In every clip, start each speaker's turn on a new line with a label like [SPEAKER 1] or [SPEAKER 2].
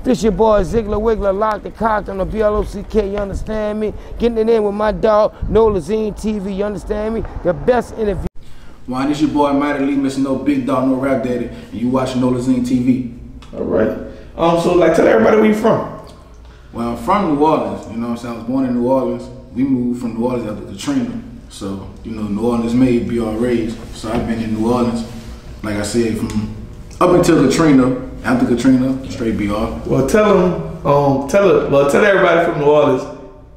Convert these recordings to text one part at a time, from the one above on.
[SPEAKER 1] This your boy Ziggler Wiggler, lock the cock on the BLOCK, you understand me? Getting it in with my dog, Nolazine TV, you understand me? The best interview.
[SPEAKER 2] Why, this your boy Mighty Lee, missing no big dog, no rap daddy, and you watching Nolazine TV.
[SPEAKER 3] Alright. So like tell everybody where you from.
[SPEAKER 2] Well, I'm from New Orleans, you know what I'm saying? I was born in New Orleans. We moved from New Orleans after Katrina. So, you know, New Orleans made, be all raised. So I've been in New Orleans, like I said, from up until Katrina. After Katrina, straight BR.
[SPEAKER 3] Well, tell them, tell everybody from New Orleans,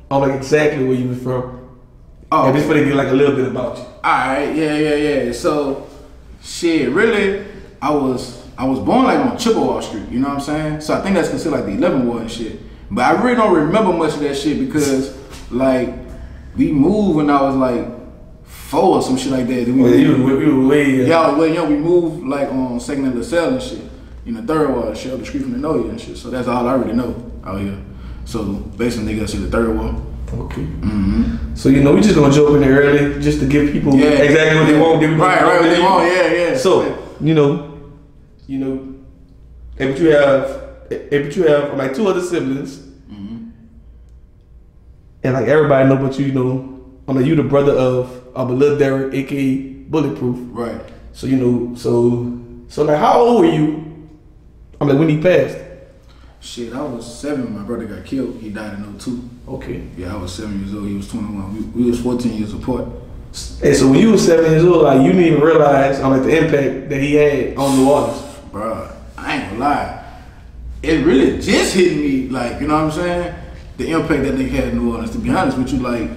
[SPEAKER 3] like exactly where you was from. Oh, and just for they get like a little bit about you.
[SPEAKER 2] All right, yeah. So, shit, really, I was born like on Chippewa Street. You know what I'm saying? So I think that's considered like the 11th ward and shit. But I really don't remember much of that shit because, like, we moved when I was like 4 or some shit like that.
[SPEAKER 3] You were way
[SPEAKER 2] yeah, I was way young. We moved like on 2nd and LaSalle and shit. You know, 3rd ward, shit up the street from the Noya and shit. So that's all I really know out here. So basically, niggas see the 3rd ward.
[SPEAKER 3] Okay. So you know, we just gonna jump in there early just to give people exactly what they want.
[SPEAKER 2] Right, what they want. Yeah.
[SPEAKER 3] So you know, if you have like 2 other siblings, and like everybody know, but you know, you the brother of Lil Derrick, aka Bulletproof.
[SPEAKER 2] Right.
[SPEAKER 3] So you know, so like, how old were you? I'm like, when he passed?
[SPEAKER 2] Shit, I was 7 when my brother got killed. He died in 02.
[SPEAKER 3] Okay.
[SPEAKER 2] Yeah, I was 7 years old. He was 21. We was 14 years apart.
[SPEAKER 3] Hey, so when you was 7 years old, like, you didn't even realize like the impact that he had on New Orleans.
[SPEAKER 2] Bruh, I ain't gonna lie. It really just hit me, like, you know what I'm saying? The impact that they had in New Orleans. To be honest with you, like,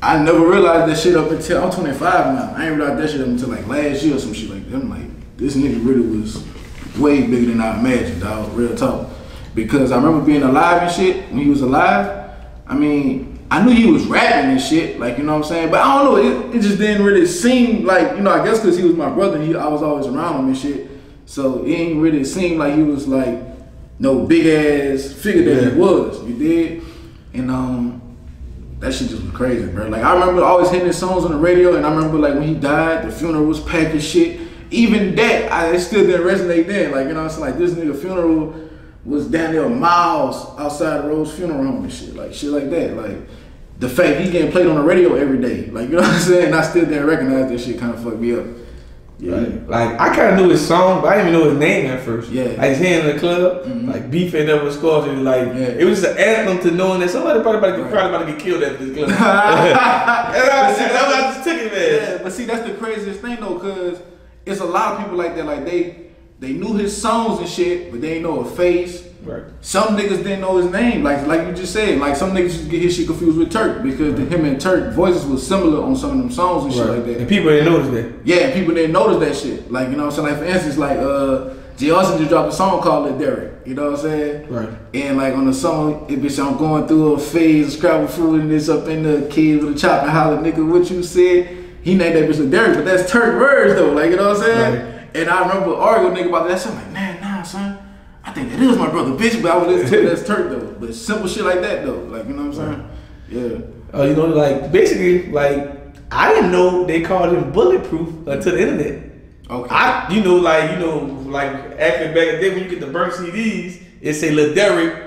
[SPEAKER 2] I never realized that shit up until, I'm 25 now. I ain't realized that shit up until like last year or some shit like that. I'm like, this nigga really was way bigger than I imagined, dog, real talk. Because I remember being alive and shit, when he was alive, I mean, I knew he was rapping and shit, like, you know what I'm saying? But I don't know, it just didn't really seem like, you know, I guess because he was my brother, I was always around him and shit. So it ain't really seem like he was like no big ass figure that he was, you did? And that shit just was crazy, bro. Like, I remember always hitting his songs on the radio, and I remember like when he died, the funeral was packed and shit. Even that, it still didn't resonate then. Like, you know what I'm saying? Like, this nigga funeral was down there miles outside of Rouge funeral home and shit. Like, shit like that. Like, the fact he getting played on the radio every day. Like, you know what I'm saying? I still didn't recognize that shit kind of fucked me up. Yeah.
[SPEAKER 3] Right. Like, I kind of knew his song, but I didn't even know his name at first.
[SPEAKER 2] Yeah.
[SPEAKER 3] I just heard in the club, like, beef ain't never scored. It was like, it was just an anthem to knowing that somebody probably about to get killed at this club. And I just took it, man.
[SPEAKER 2] Yeah, but see, that's the craziest thing though, cause it's a lot of people like that. Like they knew his songs and shit, but they ain't know his face.
[SPEAKER 3] Right.
[SPEAKER 2] Some niggas didn't know his name, like you just said. Like some niggas just get his shit confused with Turk because him and Turk voices was similar on some of them songs and shit like that.
[SPEAKER 3] And people didn't notice that.
[SPEAKER 2] Yeah, people didn't notice that shit. Like, you know what I'm saying? Like, for instance, like J. Austin just dropped a song called Lil Derrick. You know what I'm saying? Right. And like on the song, it bitch, I'm going through a phase, scrabble food and this up in the kids with a chop and holler, nigga, what you said? He named that bitch Lil Derrick, but that's Turk words though. Like, you know what I'm saying? Right. And I remember arguing nigga about that. So I'm like, nah, son. I think that is my brother, bitch, but I would listen to that's Turk though. But simple shit like that though, like, you know what I'm saying? Yeah.
[SPEAKER 3] You know, like basically, like I didn't know they called him Bulletproof until the internet. Okay. You know, like actually back in the day when you get the burnt CDs, it say Lil Derrick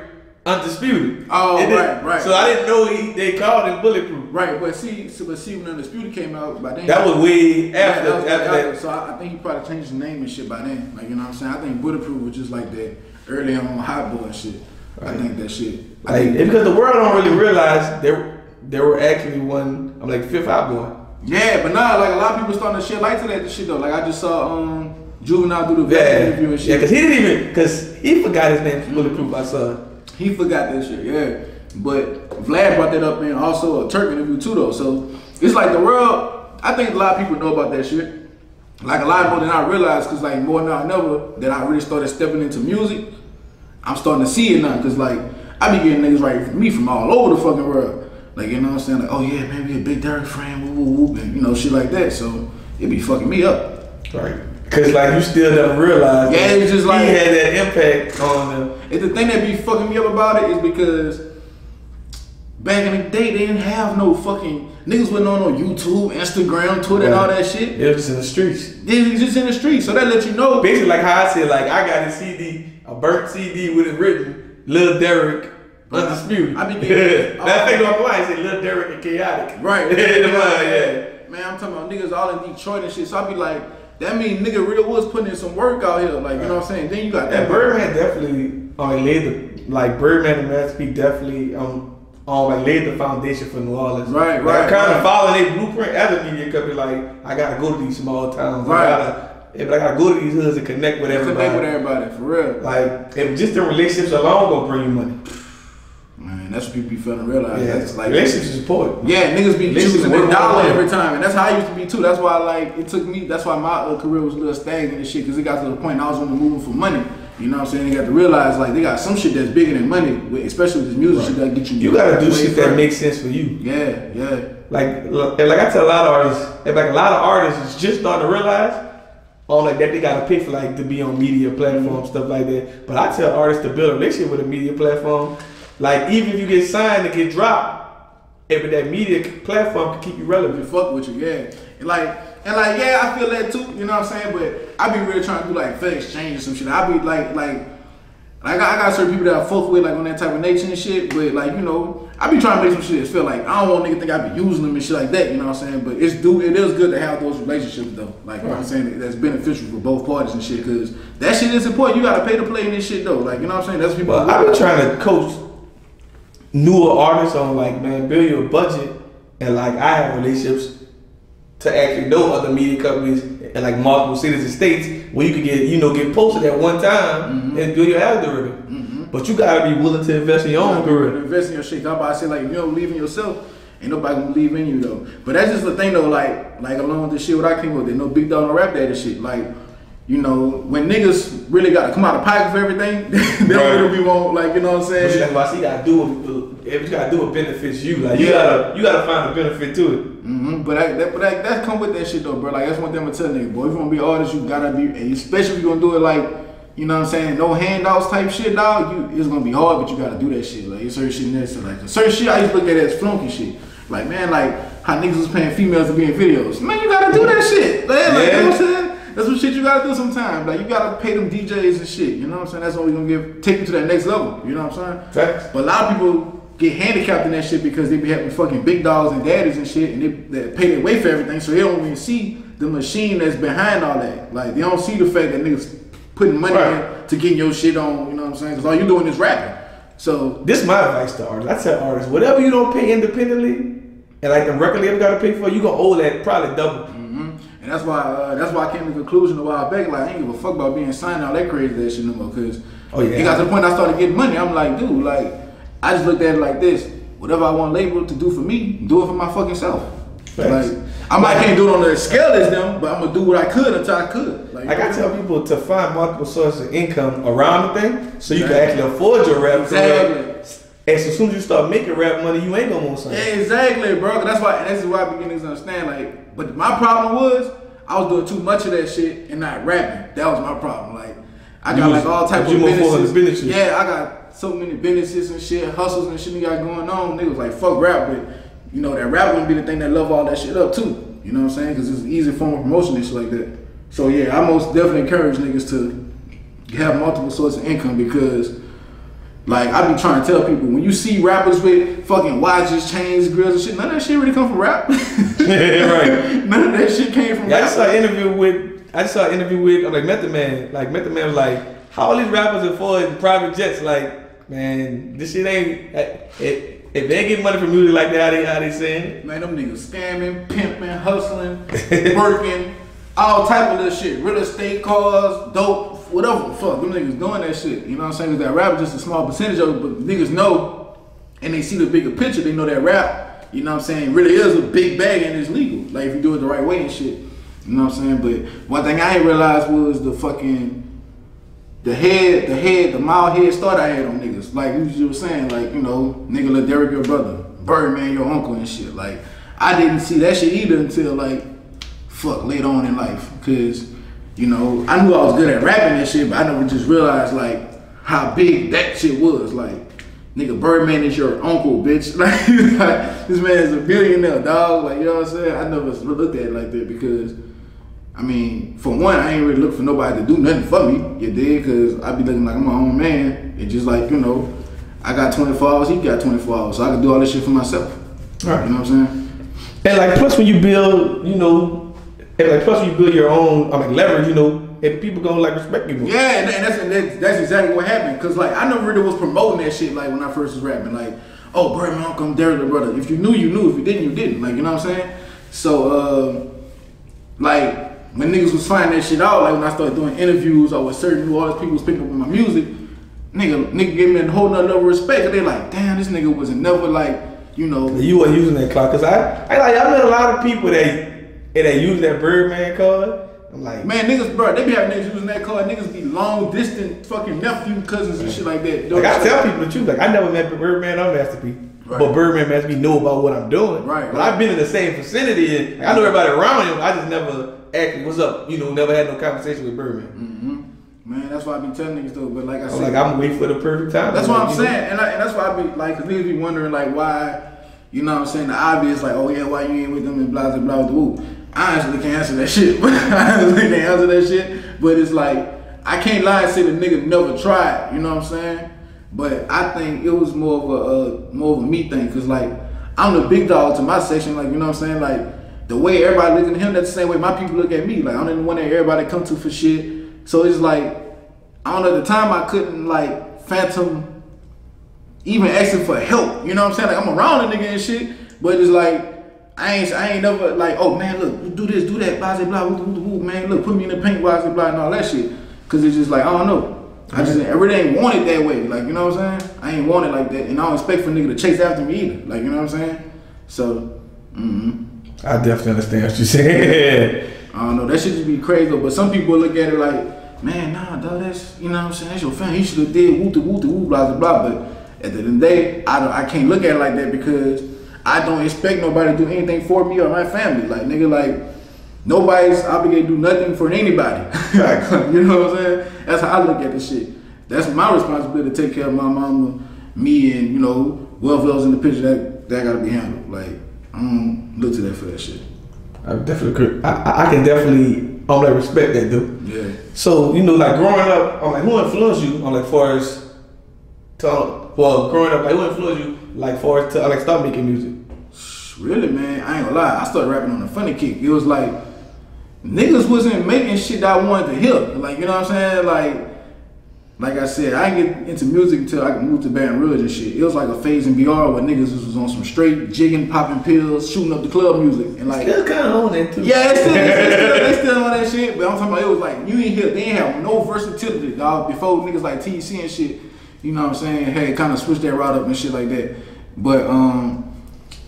[SPEAKER 3] Undisputed.
[SPEAKER 2] Oh, right.
[SPEAKER 3] So I didn't know they called him Bulletproof. Right,
[SPEAKER 2] but see when Undisputed came out, by then
[SPEAKER 3] that was way after that.
[SPEAKER 2] So I think he probably changed his name and shit by then. Like, you know what I'm saying? I think Bulletproof was just like that early on Hot Boy and shit. Right. I think that shit.
[SPEAKER 3] Because the world don't really realize there were actually one. I'm like 5th Hot Boy.
[SPEAKER 2] Yeah, but now like a lot of people starting to shed light to that shit though. Like I just saw Juvenile do the interview and shit.
[SPEAKER 3] Yeah, because he forgot his name. Bulletproof. I saw.
[SPEAKER 2] He forgot that shit. Yeah, but Vlad brought that up in also a Turk interview too though. So it's like the world. I think a lot of people know about that shit. Like a lot more than I realized, cause like more now than ever that I really started stepping into music. I'm starting to see it now, cause like I be getting niggas right from me from all over the fucking world. Like, you know what I'm saying? Like, oh yeah, man, we a big Derrick fan, woo woo woo, and you know, shit like that. So it be fucking me up.
[SPEAKER 3] Right. Cause like you still never realized.
[SPEAKER 2] Yeah, it's just like
[SPEAKER 3] he had that impact on them.
[SPEAKER 2] And the thing that be fucking me up about it is because back in the day they didn't have no fucking niggas wasn't on no YouTube, Instagram, Twitter, and all that shit.
[SPEAKER 3] It was just in the streets.
[SPEAKER 2] Yeah, it was just in the streets. So that let you know.
[SPEAKER 3] Basically, like how I said, like I got a CD a burnt CD with it written Lil Derrick Undisputed.
[SPEAKER 2] I be getting
[SPEAKER 3] that thing on my mind say Lil Derrick and Chaotic.
[SPEAKER 2] Right.
[SPEAKER 3] Yeah.
[SPEAKER 2] Man, I'm talking about niggas all in Detroit and shit. So I be like, that mean nigga real was putting in some work out here. Like, you know what I'm saying? Then you got that.
[SPEAKER 3] Birdman definitely Birdman and Master P definitely laid the foundation for New Orleans.
[SPEAKER 2] Right.
[SPEAKER 3] I kind of follow their blueprint as a media company. Like, I gotta go to these small towns.
[SPEAKER 2] Right.
[SPEAKER 3] I gotta go to these hoods and connect with everybody.
[SPEAKER 2] For real.
[SPEAKER 3] Like, if just the relationships alone gonna bring you money.
[SPEAKER 2] Man, that's what people be failing to realize.
[SPEAKER 3] Yeah,
[SPEAKER 2] that's like
[SPEAKER 3] relationships is important.
[SPEAKER 2] Yeah, niggas be choosing their dollar every time, and that's how I used to be too. That's why it took me. That's why my career was a little stagnant and shit, because it got to the point I was only moving for money. You know what I'm saying? They got to realize like they got some shit that's bigger than money, especially with this music shit that get you.
[SPEAKER 3] You gotta do shit that makes sense for you.
[SPEAKER 2] Yeah.
[SPEAKER 3] Like I tell a lot of artists, a lot of artists is just starting to realize that they gotta pay for to be on media platforms, stuff like that. But I tell artists to build a relationship with a media platform. Like, even if you get signed and get dropped, but that media platform can keep you relevant.
[SPEAKER 2] Fuck with you, yeah. And I feel that too, you know what I'm saying? But I be really trying to do fair exchange or some shit. I be I got certain people that I fuck with on that type of nature and shit, but I be trying to make some shit that feel like I don't want niggas think I be using them and shit like that, you know what I'm saying? But it is good to have those relationships though, you know what I'm saying? That's beneficial for both parties and shit, because that shit is important. You gotta pay to play in this shit though, you know what I'm saying? That's what people.
[SPEAKER 3] Well, I be trying to coach newer artists on build your budget, and I have relationships to actually know other media companies in multiple cities and states where you can get posted at one time and build your algorithm. But you gotta be willing to invest in your own career.
[SPEAKER 2] Invest in your shit. I'm about to say if you don't believe in yourself, ain't nobody gonna believe in you though. But that's just the thing though, along with this shit what I came with, no big dog no rap that shit. When niggas really gotta come out of pocket for everything, they don't really want you know what I'm saying?
[SPEAKER 3] But that's why you gotta do what benefits you. You gotta find a benefit to it.
[SPEAKER 2] But that come with that shit though, bro. That's one thing I'm gonna tell niggas, boy. If you wanna be an artist, you gotta be, and especially if you gonna do it you know what I'm saying, no handouts type shit, dog. It's gonna be hard, but you gotta do that shit. It's certain shit in there. So certain shit I used to look at as flunky shit. How niggas was paying females to be in videos. Man, you gotta do that shit. You know what I'm saying? That's what shit you gotta do sometimes. You gotta pay them DJs and shit. You know what I'm saying? That's what we gonna take you to that next level. You know what I'm saying?
[SPEAKER 3] Facts.
[SPEAKER 2] But a lot of people get handicapped in that shit because they be having fucking big dogs and daddies and shit, and they pay their way for everything, so they don't even see the machine that's behind all that. They don't see the fact that niggas putting money in to getting your shit on. You know what I'm saying? Because all you doing is rapping. So
[SPEAKER 3] this is my advice to artists. I tell artists, whatever you don't pay independently, and the record label gotta pay for, you gonna owe that probably double.
[SPEAKER 2] And that's why I came to the conclusion a while back, I ain't give a fuck about being signed all that crazy that shit no more. Cause it got to the point I started getting money. I'm like, dude, I just looked at it like this. Whatever I want label to do for me, do it for my fucking self. I might can't do it on the scale as them, but I'm gonna do what I could until I could.
[SPEAKER 3] I tell people to find multiple sources of income around the thing, so you can actually afford your rap.
[SPEAKER 2] Exactly.
[SPEAKER 3] And so as soon as you start making rap money, you ain't gonna want something.
[SPEAKER 2] Yeah, exactly, bro. That's why I begin to understand. But my problem was I was doing too much of that shit and not rapping. That was my problem. I got all types of businesses. Yeah, I got so many businesses and shit, hustles and shit we got going on. Niggas fuck rap, but that rap wouldn't be the thing that love all that shit up too. You know what I'm saying? Because it's an easy form of promotion and shit like that. So yeah, I most definitely encourage niggas to have multiple sources of income, because I be trying to tell people, when you see rappers with fucking watches, chains, grills and shit, none of that shit really come from rap.
[SPEAKER 3] Yeah, right.
[SPEAKER 2] None of that shit came from rap.
[SPEAKER 3] I just saw an interview with Method Man. Method Man was how all these rappers afford private jets? Man, this shit ain't. If they ain't getting money from music like that, how they saying?
[SPEAKER 2] Man, them niggas scamming, pimping, hustling, working, all type of little shit. Real estate, cars, dope. Whatever the fuck, them niggas doing that shit. You know what I'm saying? Because that rap is just a small percentage of it, but niggas know, and they see the bigger picture. They know that rap, you know what I'm saying, really is a big bag and it's legal. If you do it the right way and shit. You know what I'm saying? But one thing I ain't realized was the mild head start I had on niggas. You were saying, nigga Lil Derrick your brother, Birdman your uncle and shit. I didn't see that shit either until later on in life. Cause I knew I was good at rapping and shit, but I never just realized how big that shit was. Nigga, Birdman is your uncle, bitch. This man is a billionaire, dog. You know what I'm saying? I never looked at it like that, because I mean, for one, I ain't really look for nobody to do nothing for me, you dig? Because I be looking like I'm my own man. It's just like, you know, I got 24 hours, he got 24 hours, so I can do all this shit for myself.
[SPEAKER 3] Right.
[SPEAKER 2] You know what I'm saying?
[SPEAKER 3] And like, plus when you build, you know, and like, plus when you build your own, I mean, leverage, you know, and people gonna like respect you more.
[SPEAKER 2] Yeah, and that's exactly what happened. Cause like, I never really was promoting that shit like when I first was rapping. Like, oh, Birdman, Uncle Derrick, the brother. If you knew, you knew. If you didn't, you didn't. Like, you know what I'm saying? So, like, when niggas was finding that shit out, like when I started doing interviews or with certain New Orleans people was picking up my music, nigga gave me a whole nother level of respect. And they like, damn, this nigga wasn't never like, you know.
[SPEAKER 3] You weren't using that clock. Cause I met a lot of people that use that Birdman card. I'm like,
[SPEAKER 2] man, niggas, bro, they be having niggas using that card. Niggas be long distant fucking nephew, cousins and shit like that.
[SPEAKER 3] Like, I tell people the truth. Like, I never met Birdman or Master P. Right. But Birdman makes me know about what I'm doing.
[SPEAKER 2] Right.
[SPEAKER 3] But I've been in the same vicinity and like, I know everybody around him. I just never actually, what's up? You know, never had no conversation with Birdman.
[SPEAKER 2] Mm-hmm. Man, that's why I be telling niggas though. But like I said,
[SPEAKER 3] like, I'm waiting for the perfect time.
[SPEAKER 2] That's what I'm saying. And that's why I be like, cause niggas be wondering like why, you know what I'm saying? The obvious, like, oh yeah, why you ain't with them and blah, blah, blah, with the woo. I honestly can't answer that shit. But it's like, I can't lie and say the nigga never tried, you know what I'm saying? But I think it was more of a me thing, cause like, I'm the big dog to my section, like, you know what I'm saying? Like, the way everybody looking at him, that's the same way my people look at me. Like, I'm the one that everybody come to for shit. So it's like, I don't know, at the time I couldn't like phantom even asking for help, you know what I'm saying? Like, I'm around the nigga and shit, but it's like, I ain't never like, oh man, look, do this, do that, blah, blah, woo, man, look, put me in the paint, blah, blah, and all that shit. Cause it's just like, I don't know. I really ain't want it that way. Like, you know what I'm saying? I ain't want it like that. And I don't expect for a nigga to chase after me either. Like, you know what I'm saying? So,
[SPEAKER 3] I definitely understand what you're saying.
[SPEAKER 2] I don't know, that shit just be crazy though. But some people look at it like, man, nah, dog, that's, you know what I'm saying? That's your family. He should have did woo, blah, blah. But at the end of the day, I can't look at it like that because I don't expect nobody to do anything for me or my family. Like, nigga, like, nobody's obligated to do nothing for anybody. You know what I'm saying? That's how I look at this shit. That's my responsibility to take care of my mama, me, and, you know, whoever else in the picture that gotta be handled. Like, I don't look to that for that shit.
[SPEAKER 3] I definitely agree. I can definitely, like, respect that, dude.
[SPEAKER 2] Yeah.
[SPEAKER 3] So, you know, like, growing up, I'm like, who influenced you on, like, far as, growing up, like, who influenced you, like, far as to, like, start making music?
[SPEAKER 2] Really, man, I ain't gonna lie. I started rapping on a funny kick. It was like, niggas wasn't making shit that I wanted to hear. Like, you know what I'm saying? Like I said, I didn't get into music until I moved to Baton Rouge and shit. It was like a phase in BR where niggas was on some straight jigging, popping pills, shooting up the club music. And like,
[SPEAKER 3] still kind of on that too.
[SPEAKER 2] Yeah, they still on that shit. But I'm talking about, it was like, you ain't hear, they ain't have no versatility, dog. Before niggas like TC and shit, you know what I'm saying? Hey, kind of switched that route up and shit like that. But,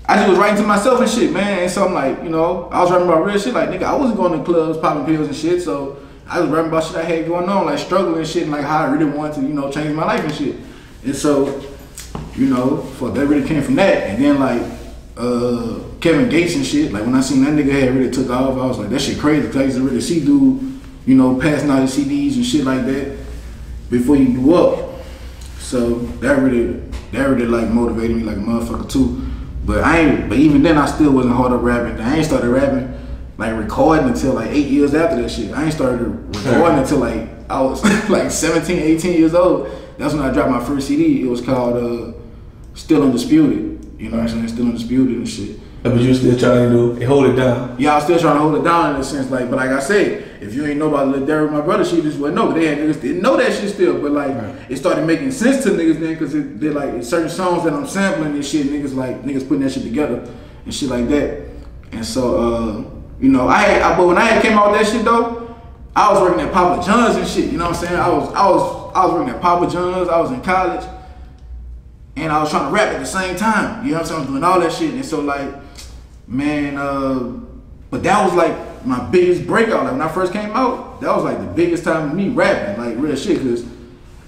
[SPEAKER 2] I just was writing to myself and shit, man. And so I'm like, you know, I was rapping about real shit. Like, nigga, I wasn't going to clubs, popping pills and shit. So I was rapping about shit I had going on, like struggling and shit, and like how I really wanted to, you know, change my life and shit. And so, you know, that really came from that. And then like Kevin Gates and shit. Like when I seen that nigga had really took off, I was like, that shit crazy. Cause I used to really see dude, you know, passing out his CDs and shit like that before he blew up. So that really like motivated me like a motherfucker too. But even then I still wasn't hard up rapping. I ain't started rapping, like recording until like 8 years after that shit. I ain't started recording until like I was like 17, 18 years old. That's when I dropped my first CD. It was called Still Undisputed. You know what I'm saying? Still Undisputed and shit.
[SPEAKER 3] But you still trying to hold it down?
[SPEAKER 2] Yeah, I was still trying to hold it down in a sense. Like, but like I said, if you ain't know about Lil Derrick, my brother, she just wouldn't know. They had niggas didn't know that shit still. But like, it started making sense to niggas then, because they're like certain songs that I'm sampling and shit. Niggas putting that shit together and shit like that. And so, you know, but when I came out with that shit though, I was working at Papa John's and shit. You know what I'm saying? I was working at Papa John's. I was in college, and I was trying to rap at the same time. You know what I'm saying? I was doing all that shit, and so like, man, but that was like my biggest breakout. Like when I first came out, that was like the biggest time of me rapping, like real shit, because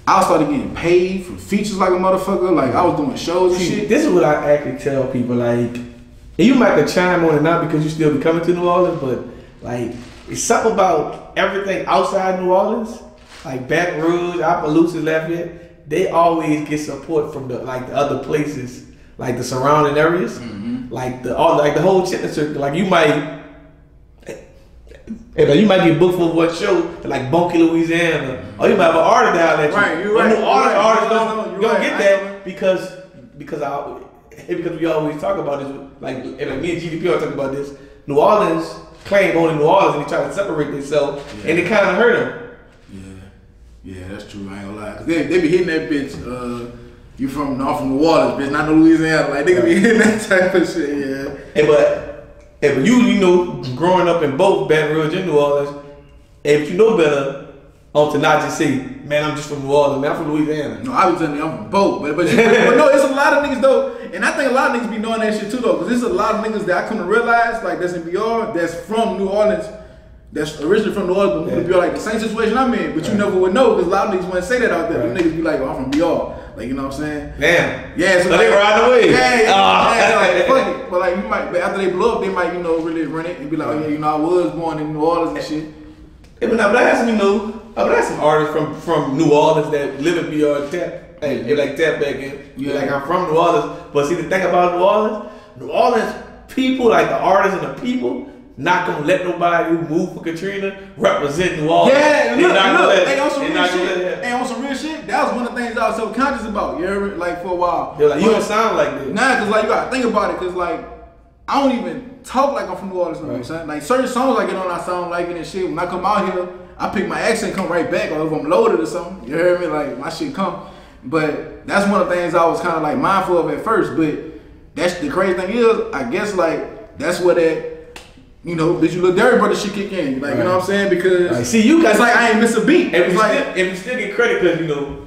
[SPEAKER 2] I started getting paid for features like a motherfucker. Like I was doing shows and shit.
[SPEAKER 3] This is what I actually tell people, like, and you might have to chime on it now because you still be coming to New Orleans, but like, it's something about everything outside New Orleans, like Baton Rouge, Appaloosa, Lafayette, they always get support from the other places, like the surrounding areas. Like the whole Chitlin circle. Like you might, Hey, but you might get booked for one show in like Bunkie, Louisiana, or you might have an artist down there.
[SPEAKER 2] Right, you're right.
[SPEAKER 3] Artists don't get that because we always talk about this. Like, and like me and GDP are talking about this. New Orleans claim only New Orleans, and they try to separate themselves, and they kind of hurt them.
[SPEAKER 2] Yeah, that's true. I ain't gonna lie, cause they be hitting that bitch. You from New Orleans, bitch, not Louisiana. Like they could be hitting that type of shit. Yeah.
[SPEAKER 3] Hey, but you know, growing up in both Baton Rouge and New Orleans, if you know better, to not just say, man, I'm just from New Orleans, man, I'm from Louisiana.
[SPEAKER 2] No, I was telling you I'm from both, but no, it's a lot of niggas though, and I think a lot of niggas be knowing that shit too though, cause there's a lot of niggas that I couldn't realize, like that's in BR, that's from New Orleans, that's originally from New Orleans, but moved to BR, like the same situation I'm in, but you never would know, cause a lot of niggas wouldn't say that out there. Them niggas be like, oh, I'm from BR. Like, you know what I'm saying?
[SPEAKER 3] Damn.
[SPEAKER 2] Yeah,
[SPEAKER 3] so they ride away.
[SPEAKER 2] Yeah, like, fuck it. But like, you might, but after they blow up, they might, you know, really run it and be like, oh yeah, you know, I was born in New Orleans and shit.
[SPEAKER 3] Yeah, but I had some, you know, I had some artists from New Orleans that live in BR tap. They like tap back in. Yeah. Like, I'm from New Orleans. But see, the thing about New Orleans people, like the artists and the people, not gonna let nobody who moved for Katrina represent New Orleans.
[SPEAKER 2] Yeah, they on some real shit. They on some real shit. That was one of the things I was subconscious about. You heard me? Like for a while.
[SPEAKER 3] They're like, you don't sound like this.
[SPEAKER 2] Nah, cause like you gotta think about it. Cause like I don't even talk like I'm from New Orleans. You know what I'm saying? Like certain songs I get on, I sound like it and shit. When I come out here, I pick my accent, come right back. Or if I'm loaded or something, you heard me? Like my shit come. But that's one of the things I was kind of like mindful of at first. But that's the crazy thing is, I guess like that's what that. You know, did you Lil Derrick brother shit kick in? Like, you know what I'm saying? Because
[SPEAKER 3] like, see, you guys
[SPEAKER 2] like I ain't miss a beat.
[SPEAKER 3] And we still get credit because you know,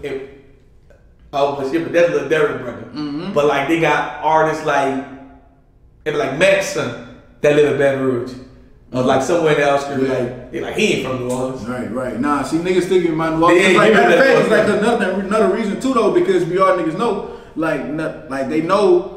[SPEAKER 3] but that's Lil Derrick brother. Mm-hmm. But like they got artists like Matt's son that live in Baton Rouge, or like somewhere else. Like they like he ain't from New Orleans.
[SPEAKER 2] Right. Nah, see niggas still give my New Orleans. Like matter of fact, it's like another reason too though, because BR niggas know like they know.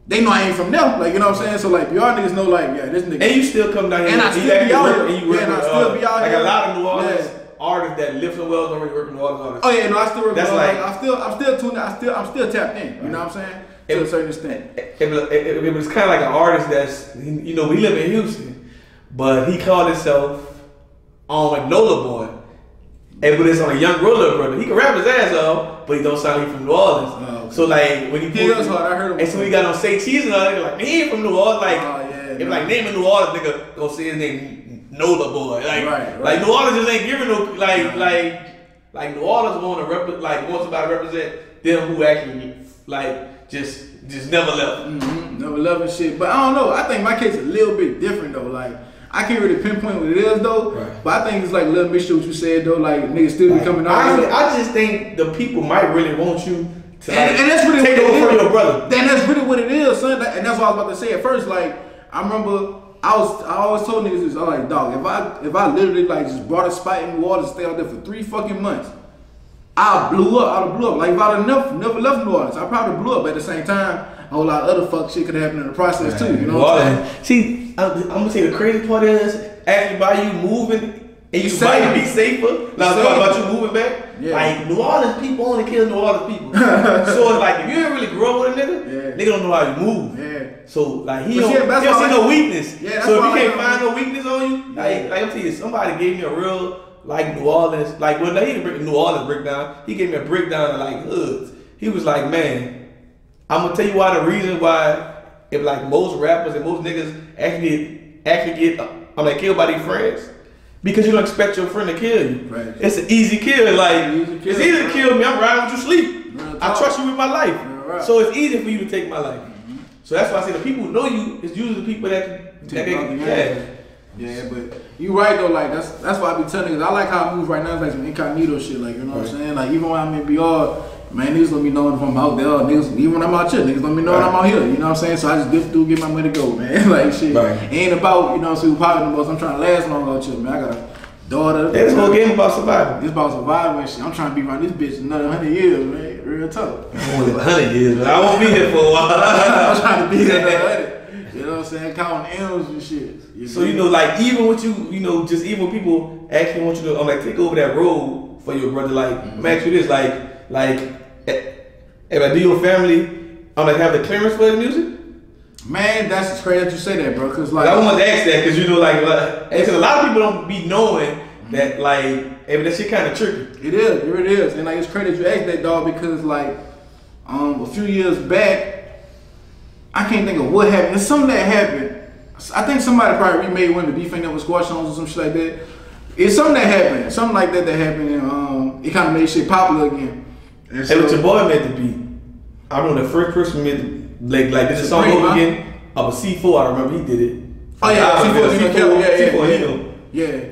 [SPEAKER 2] They know I ain't from them, like you know what I'm saying. So like y'all niggas know, like yeah, this nigga.
[SPEAKER 3] And you still come down here,
[SPEAKER 2] and I still be out here.
[SPEAKER 3] And
[SPEAKER 2] I still be out here.
[SPEAKER 3] Like a lot of New Orleans artists that live so well don't really work in New Orleans artists.
[SPEAKER 2] Oh yeah, no, I still work.
[SPEAKER 3] That's like
[SPEAKER 2] I'm still tuned. I'm still tapped in. You know what I'm saying? To a certain extent.
[SPEAKER 3] It was kind of like an artist that's you know we live in Houston, but he called himself Nola Boy. And but it's on a young roller brother. He can rap his ass off, but he don't sound like he from New Orleans. Oh, okay. So like when he
[SPEAKER 2] hard, I heard him.
[SPEAKER 3] And so he got on Say Cheese and all that, like he ain't from New Orleans. Like if like naming New Orleans nigga gonna say his name Nola Boy. Like like New Orleans just ain't giving no like New Orleans wants somebody to represent them who actually like just never left.
[SPEAKER 2] Mm-hmm. Never left and shit. But I don't know. I think my case is a little bit different though. Like I can't really pinpoint what it is though, but I think it's like a little mixture what you said though, like niggas still be coming out.
[SPEAKER 3] I just think the people might really want you to
[SPEAKER 2] and that's really
[SPEAKER 3] take
[SPEAKER 2] what
[SPEAKER 3] over from your brother.
[SPEAKER 2] Then that's really what it is, son. And that's what I was about to say at first. Like I remember I always told niggas this. I was like, dog, if I literally like just brought a spot in New Orleans, stay out there for 3 fucking months, I'd blew up. Like if I'd never left New Orleans, I probably blew up. But at the same time, a whole lot of other fuck shit could happen in the process too. You know what I'm saying?
[SPEAKER 3] See, I'm gonna say the crazy part is actually by you moving and you might be safer. Now I'm talking about you moving back. Yeah. Like New Orleans people only kill New Orleans people. So it's like if you ain't really grow up with a nigga, nigga don't know how you move. Yeah. So like he don't see no weakness. Yeah, so if you can't find no weakness on you, like I'm telling you, somebody gave me a real like New Orleans, like well he didn't bring New Orleans breakdown. He gave me a breakdown of like hoods. He was like, man, I'm gonna tell you why the reason why if like most rappers and most niggas actually get killed by their friends. Because you don't expect your friend to kill you. Right. It's an easy kill. Like it's easy to kill me. I'm riding with you sleep. I trust you with my life. Right. So it's easy for you to take my life. Mm-hmm. So that's why I say the people who know you is usually the people that
[SPEAKER 2] Yeah, but you right though. Like that's why I be telling niggas. I like how I move right now. It's like some incognito shit. Like you know what I'm saying. Like even when I'm in BR. Man, niggas let me know if I'm out there. Niggas, even when I'm out here, niggas let me know when I'm out here. You know what I'm saying? So I just dip through, get my money to go, man. Like shit. It ain't about, you know, see who popping the most. I'm trying to last long out here, man. I got a daughter.
[SPEAKER 3] This whole game about surviving.
[SPEAKER 2] This about surviving and shit. I'm trying to be around this bitch another 100 years, man. Real tough.
[SPEAKER 3] Only 100 years, man. I won't be here for a while.
[SPEAKER 2] I'm trying to be here another 100. You know what I'm saying? Counting M's and shit.
[SPEAKER 3] So you know, like even with you know, just even when people actually want you to like take over that role for your brother, like I'm ask you this, like. If I do your family, I'm like have the clearance for the music.
[SPEAKER 2] Man, that's crazy that you say that, bro. Cause like
[SPEAKER 3] I want to ask that because you know, like, because a lot of people don't be knowing that, like, hey, but that shit kind of tricky.
[SPEAKER 2] It really is, and like it's crazy that you asked that, dog, because like, a few years back, I can't think of what happened. There's something that happened. I think somebody probably remade one of the Beef Ain't Never Squash songs or some shit like that. It's something that happened, something like that happened, and it kind of made shit popular again. And
[SPEAKER 3] Hey, but your boy made the beat. I remember the first person made the, like did the song over again. Of a C4, I remember he did it.
[SPEAKER 2] Oh yeah, C4, yeah.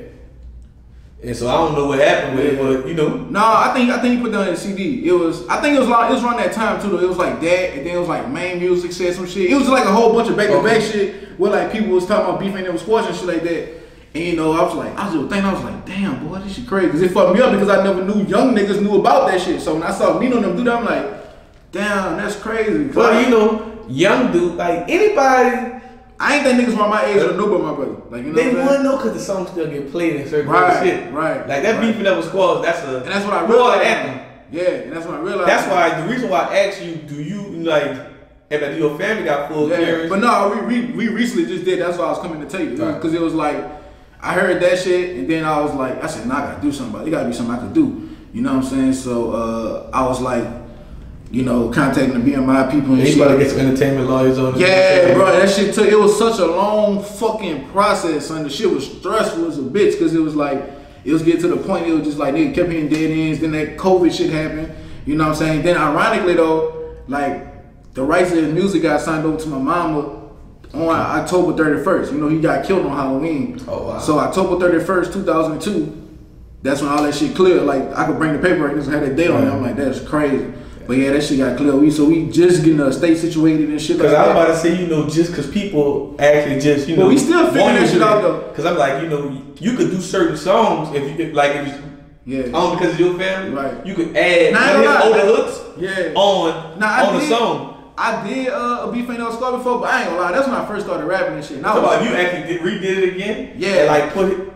[SPEAKER 3] And so I don't know what happened with it, but you know.
[SPEAKER 2] No, I think he put down his CD. It was around that time too though. It was like that, and then it was like Main Music said some shit. It was like a whole bunch of back-to-back shit where like people was talking about Beef Ain't Never Squash and shit like that. And you know, I was just like, damn, boy, this shit crazy. Because it fucked me up because I never knew young niggas knew about that shit. So when I saw Nino and them do that, I'm like, damn, that's crazy.
[SPEAKER 3] Well, you know, young dude, like anybody.
[SPEAKER 2] I ain't think niggas around my age or know about my brother. Like, you know
[SPEAKER 3] they wouldn't know because the song still get played in certain shit.
[SPEAKER 2] Right.
[SPEAKER 3] Like that Beef Never Squash,
[SPEAKER 2] and that's what I realized.
[SPEAKER 3] Anthem.
[SPEAKER 2] Yeah, and that's what I realized.
[SPEAKER 3] That's why the reason why I asked you, do you like if your family got full clearance?
[SPEAKER 2] But no, we recently just did. That's what I was coming to tell you. Because it was like I heard that shit and then I was like, I said, nah, I gotta do something about it. It gotta be something I could do. You know what I'm saying? So I was like, you know, contacting the BMI people and shit.
[SPEAKER 3] About to get some entertainment lawyers on it.
[SPEAKER 2] Yeah, bro, that shit took. It was such a long fucking process, son. The shit was stressful as a bitch because it was like, it was getting to the point. It was just like nigga kept hitting dead ends. Then that COVID shit happened. You know what I'm saying? Then ironically though, like the rights of his music got signed over to my mama on October 31st. You know, he got killed on Halloween. Oh wow. So October 31st, 2002. That's when all that shit cleared. Like I could bring the paper and just had that date on it. I'm like, that's crazy. But yeah, that shit got clear. We just getting a state situated and shit like that.
[SPEAKER 3] Because I was about to say, you know, just because people actually just, you know.
[SPEAKER 2] But we still figuring that shit out though.
[SPEAKER 3] Because I'm like, you know, you could do certain songs if you like, because of your family. Right. You could add older hooks on the song.
[SPEAKER 2] I did a Beef Ain't Never Squash before, but I ain't gonna lie, that's when I first started rapping and shit.
[SPEAKER 3] So about you actually redid it again?
[SPEAKER 2] Yeah.
[SPEAKER 3] And like put it.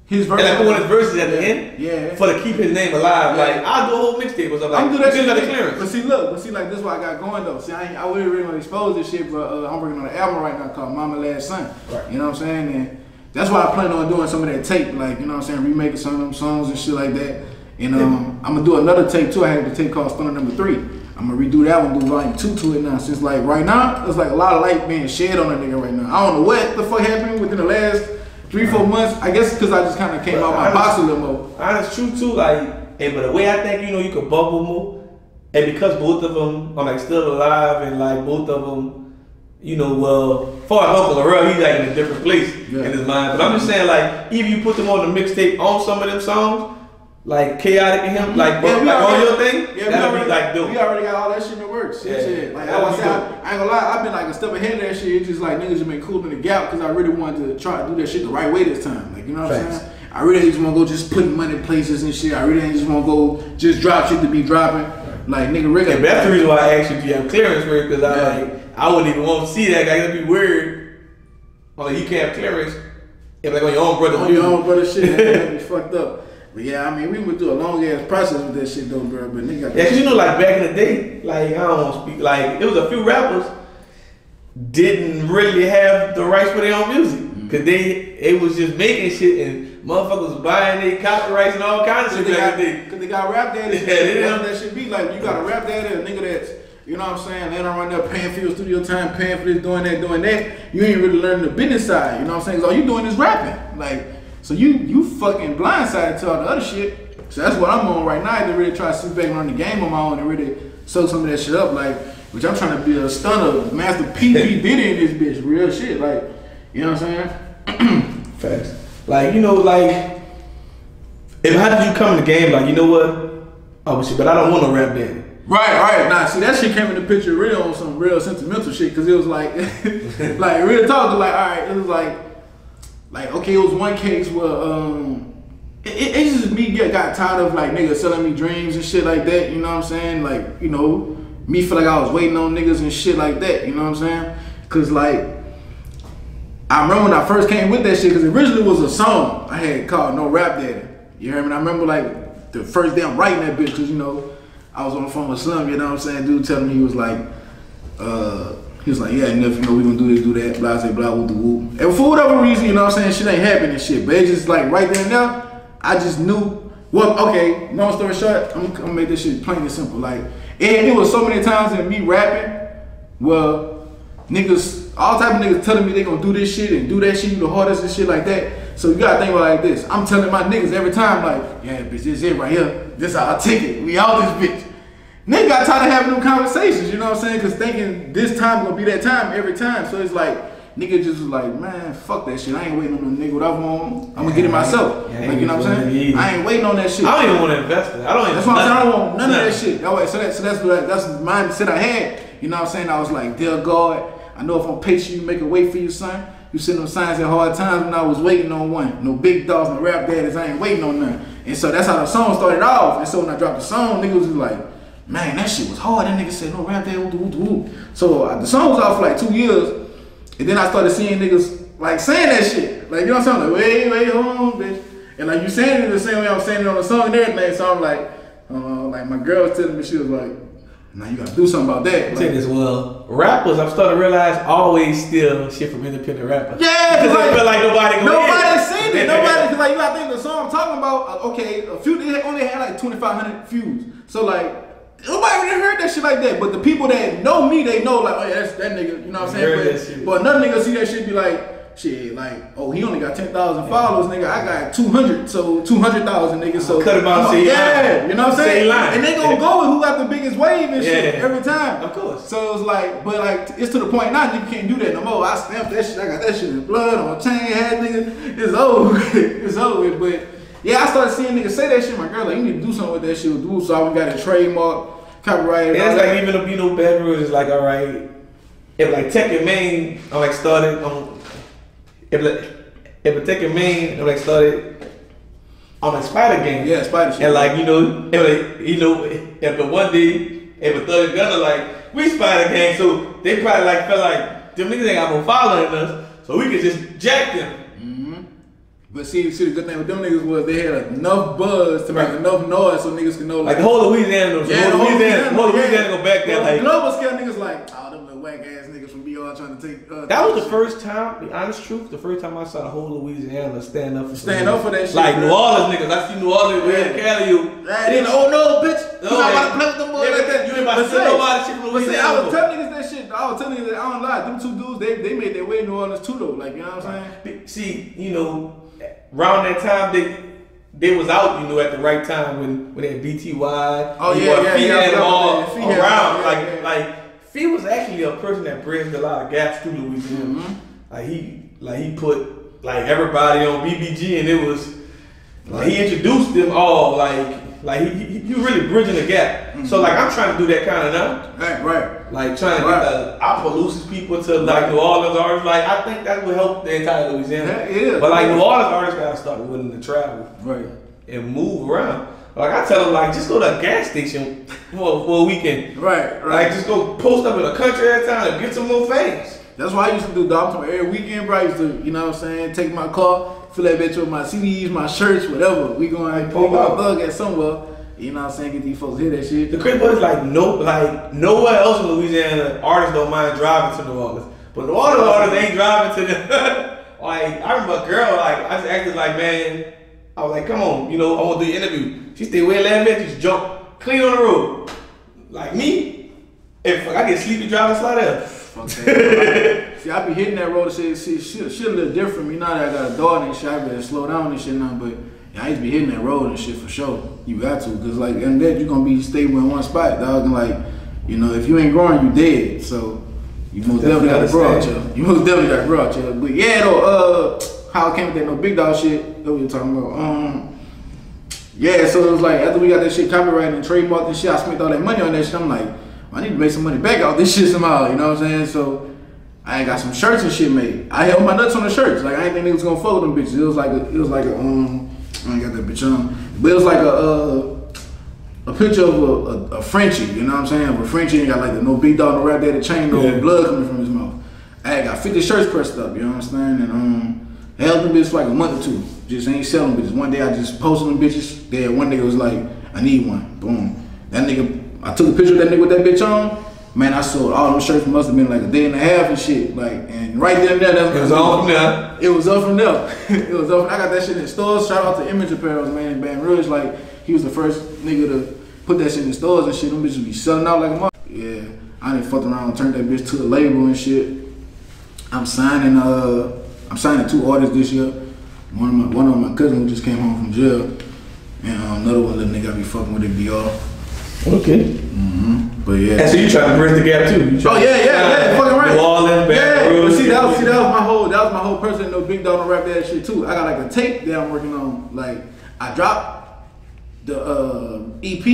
[SPEAKER 2] His verse.
[SPEAKER 3] And like put one of his verses at the end?
[SPEAKER 2] Yeah.
[SPEAKER 3] For to keep his name alive. Yeah. Like, I'll do a whole mixtape or something. I'm gonna do that shit. The clearance.
[SPEAKER 2] But see, like, this is what I got going though. See, I wouldn't really want to expose this shit, but I'm working on an album right now called Mama Last Son. Right. You know what I'm saying? And that's why I plan on doing some of that tape, like, you know what I'm saying, remaking some of them songs and shit like that. And I'm gonna do another tape too. I have a tape called Stunner Number 3. I'm gonna redo that one, do volume 2 to it now. Since like right now, there's like a lot of light being shed on a nigga right now. I don't know what the fuck happened within the last 3-4 months. I guess because I just kind of came out my box a little more.
[SPEAKER 3] Honest truth too, like, hey, but the way I think, you know, you could bubble more, and because both of them are like still alive, and like both of them, you know, well, far as Uncle Larrell, he's like in a different place in his mind. But I'm just saying, like, even you put them on the mixtape on some of them songs, like Chaotic and him, like, on your thing, that'll be like dope.
[SPEAKER 2] We already got all that shit in the works. Shit. Like I said, I ain't gonna lie, I've been like a step ahead of that shit. It's just like niggas just been cool in the gap because I really wanted to try to do that shit the right way this time. Like, you know what I'm saying? I really just want to go just putting money in places and shit. I really ain't just want to go just drop shit to be dropping. Like nigga Rick.
[SPEAKER 3] Yeah, but that's the reason why I asked you if you have clearance for it, because I wouldn't even want to see that guy. That'd be weird. Like you can't have clearance if like on your own brother.
[SPEAKER 2] On your own brother shit, that'd be fucked up. But yeah, I mean, we went through a long ass process with that shit though, bro. But nigga,
[SPEAKER 3] cause you know, like back in the day, like I don't want to speak, like it was a few rappers didn't really have the rights for their own music, cause they was just making shit and motherfuckers was buying their copyrights and all kinds of shit back in the day.
[SPEAKER 2] Cause they got rap daddies. That shit be like you got a rap daddy, a nigga that's, you know what I'm saying, they don't run there paying for your studio time, paying for this, doing that. You ain't really learning the business side. You know what I'm saying? Cause all you doing is rapping, like. So you fucking blindsided to all the other shit. So that's what I'm on right now, to really try to sit back and run the game on my own and really soak some of that shit up, like, which I'm trying to be a stunner, Master P Diddy in this bitch, real shit, like, you know what I'm saying?
[SPEAKER 3] Facts. Like, you know, like, if how did you come in the game, like, you know what? Oh shit, but I don't want to rap daddy.
[SPEAKER 2] Right. Nah, see that shit came in the picture real on some real sentimental shit, cause it was like, like real talk, like, all right, it was like, okay, it was one case where it just me got tired of like niggas selling me dreams and shit like that, you know what I'm saying? Like, you know, me feel like I was waiting on niggas and shit like that, you know what I'm saying? Cause like, I remember when I first came with that shit, cause originally it was a song I had called No Rap Daddy. You hear me? And I remember like the first day I'm writing that bitch, cause you know, I was on the phone with Slim, you know what I'm saying? Dude telling me he was like He was like, yeah, enough, you know, we gonna do this, do that, blah, say, blah, whoop, whoop. And for whatever reason, you know what I'm saying, shit ain't happening and shit. But it's just like right there and now, I just knew, well, okay, long story short, I'm gonna make this shit plain and simple. Like, and it was so many times in me rapping, well, niggas, all type of niggas telling me they gonna do this shit and do that shit, you the hardest and shit like that. So you gotta think about it like this. I'm telling my niggas every time, like, yeah, bitch, this it right here. This our ticket. We out this bitch. Nigga got tired of having them conversations, you know what I'm saying? Cause thinking this time gonna be that time every time. So it's like, nigga just was like, man, fuck that shit. I ain't waiting on the nigga. Whatever I'm gonna get it myself.
[SPEAKER 3] Yeah,
[SPEAKER 2] like, you know what I'm saying? I ain't waiting on that shit.
[SPEAKER 3] I don't even want to invest in it. That's
[SPEAKER 2] why I'm saying I don't want none of that shit. So that's the mindset I had. You know what I'm saying? I was like, dear God, I know if I'm patient, you make a way for you, son. You send them signs at hard times when I was waiting on one. No big dogs, no rap daddies, I ain't waiting on none. And so that's how the song started off. And so when I dropped the song, niggas was like, man, that shit was hard. That nigga said, no rap daddy, woo. So the song was out for like 2 years. And then I started seeing niggas like saying that shit. Like, you know what I'm saying? Like, wait, hold on, bitch. And like you saying it the same way I'm saying it on the song and everything. So I'm like my girl was telling me, she was like, now you gotta do something about that.
[SPEAKER 3] Take this, well, rappers, I'm starting to realize, always steal shit from independent rappers.
[SPEAKER 2] Yeah,
[SPEAKER 3] because I feel like
[SPEAKER 2] nobody's seen it. Nobody, like, you gotta think the song I'm talking about, okay, a few, they only had like 2,500 views. So like, nobody really heard that shit like that. But the people that know me, they know like, oh yeah, that's that nigga, you know what I'm saying? But another nigga see that shit be like, shit, like, oh, he only got 10,000 followers, nigga. I got 200, so 200,000, nigga. So
[SPEAKER 3] cut him out,
[SPEAKER 2] yeah, you know what I'm saying? And they gonna go with who got the biggest wave and shit every time.
[SPEAKER 3] Of course.
[SPEAKER 2] So it's like, but like, it's to the point now, nigga can't do that no more. I stamped that shit. I got that shit in blood on my chain head, nigga. It's over. It's over. But yeah, I started seeing niggas say that shit. My girl, like, you need to do something with that shit. So I got a trademark, copyright.
[SPEAKER 3] Yeah, it's like even if you know Baton Rouge is like, all right, if like Tech and Maine, I like started on. If a Tech and Maine, like started on like Spider Game,
[SPEAKER 2] yeah, Spider shit,
[SPEAKER 3] and like if the one day if a thug gunner like we Spider Gang, so they probably like felt like them niggas ain't got no following us, so we could just jack them.
[SPEAKER 2] But see, the good thing with them niggas was they had enough buzz to make enough noise so niggas can know.
[SPEAKER 3] Like the whole Louisiana knows.
[SPEAKER 2] Yeah, the whole
[SPEAKER 3] Louisiana go back there. Like
[SPEAKER 2] global scale niggas like, oh, them little whack ass niggas from BR trying to take.
[SPEAKER 3] That was the first time, the honest truth, the first time I saw the whole Louisiana stand up for
[SPEAKER 2] that shit.
[SPEAKER 3] Like New Orleans niggas, I see New Orleans, Cali,
[SPEAKER 2] oh no, bitch. You not about to play with them boys like that.
[SPEAKER 3] You ain't about to say nobody shit from Louisiana.
[SPEAKER 2] I was telling niggas that shit. I was telling niggas that I don't lie. Them two dudes, they made their way in New Orleans too though. Like, you know what I'm saying?
[SPEAKER 3] See, you know, around that time they was out, you know, at the right time when they had BTY.
[SPEAKER 2] Oh yeah,
[SPEAKER 3] all around. Like Fee was actually a person that bridged a lot of gaps through Louisiana. Like he put like everybody on BBG, and it was like he introduced them all. Like he really bridging the gap. So like I'm trying to do that kind of now.
[SPEAKER 2] Right.
[SPEAKER 3] Like trying to get the Appaloosa's people to like New Orleans artists. Like I think that would help the entire Louisiana.
[SPEAKER 2] Yeah.
[SPEAKER 3] But like New Orleans artists gotta start willing to travel.
[SPEAKER 2] Right.
[SPEAKER 3] And move around. Like I tell them, like just go to a gas station for a weekend.
[SPEAKER 2] Right.
[SPEAKER 3] Like just go post up in the country every time and get some more fans.
[SPEAKER 2] That's why I used to do dog every weekend, bro. I used to, you know what I'm saying, take my car, fill that bitch with my CDs, my shirts, whatever. We going to pull out bug at somewhere. You know what I'm saying? Get these folks to hear that shit.
[SPEAKER 3] The crazy part is like nowhere else in Louisiana, artists don't mind driving to New Orleans. But New Orleans artists ain't driving to the like I remember a girl, like I just acted like, man, I was like, come on, you know, I want to do your interview. She stayed way 11 minutes, just jump clean on the road. Like me, if I get sleepy driving, slide there.
[SPEAKER 2] See, I be hitting that road and shit a little different. You know that I got a daughter and shit, I better slow down and shit now, but yeah, I used to be hitting that road and shit for sure. You got to, cause like and that you're gonna be stable in one spot, dog. And like, you know, if you ain't growing, you dead. So you most definitely gotta grow out, y'all. You most definitely gotta grow out, y'all. But yeah, though, how I came with that no big dog shit that we were talking about. Yeah, so it was like after we got that shit copyrighted and trademarked and shit, I spent all that money on that shit. I'm like, I need to make some money back out this shit somehow. You know what I'm saying? So I ain't got some shirts and shit made. I held my nuts on the shirts. Like I ain't think niggas gonna fuck with them bitches. It was like a I ain't got that bitch on, but it was like a picture of a Frenchie, you know what I'm saying? Of a Frenchie and got like the no big dog, no rap daddy chain, no blood coming from his mouth. I got 50 shirts pressed up, you know what I'm saying? And held them bitches for like a month or two. Just ain't selling bitches. One day I just posted them bitches. Then one nigga was like, I need one. Boom. That nigga, I took a picture of that nigga with that bitch on. Man, I sold all them shirts. Must have been like a day and a half and shit. Like, and right there and there, that's
[SPEAKER 3] it was on from there.
[SPEAKER 2] It was up from there. It was up. I got that shit in stores. Shout out to Image Apparel, man. In Baton Rouge, like he was the first nigga to put that shit in stores and shit. Them bitches be selling out like a mother. Yeah, I didn't fuck around and turned that bitch to a label and shit. I'm signing 2 artists this year. One of my cousins who just came home from jail, and another one little nigga I be fucking with, it be all.
[SPEAKER 3] Okay.
[SPEAKER 2] But yeah.
[SPEAKER 3] And so you trying to bridge the gap too?
[SPEAKER 2] Yeah, fucking right.
[SPEAKER 3] New Orleans, Baton Rouge.
[SPEAKER 2] But see, that was my whole person. No big dog, no rap that shit too. I got like a tape that I'm working on. Like I dropped the EP,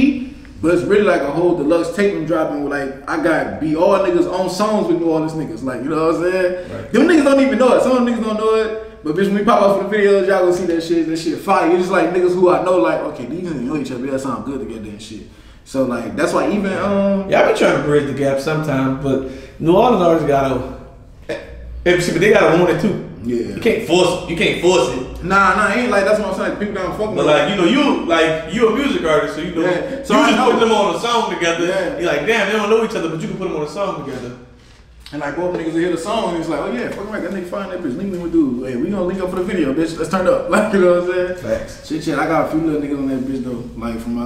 [SPEAKER 2] but it's really like a whole deluxe tape I'm dropping. With like I got be all niggas on songs with New Orleans niggas. Like you know what I'm saying? Right. Them niggas don't even know it. Some of them niggas don't know it. But bitch, when we pop up for the videos, y'all gonna see that shit. That shit fire. It's just like niggas who I know. Like okay, these niggas know each other. That sound good together and shit. So like that's why even
[SPEAKER 3] yeah, I be trying to bridge the gap sometimes, but New Orleans always gotta but they gotta want it too.
[SPEAKER 2] Yeah.
[SPEAKER 3] You can't force it.
[SPEAKER 2] Nah, it ain't like that's what I'm saying. People don't fuck with.
[SPEAKER 3] But like you a music artist, so you know so you just put them on a song together. Yeah. You're like, damn, they don't know each other, but you can put them on a song together.
[SPEAKER 2] And like both niggas will hear the song and it's like, oh yeah, fucking right, that nigga find that bitch, link me with dude. Hey, we gonna link up for the video, bitch. Let's turn up. Like you know what I'm saying?
[SPEAKER 3] Facts.
[SPEAKER 2] Shit. I got a few little niggas on that bitch though, like from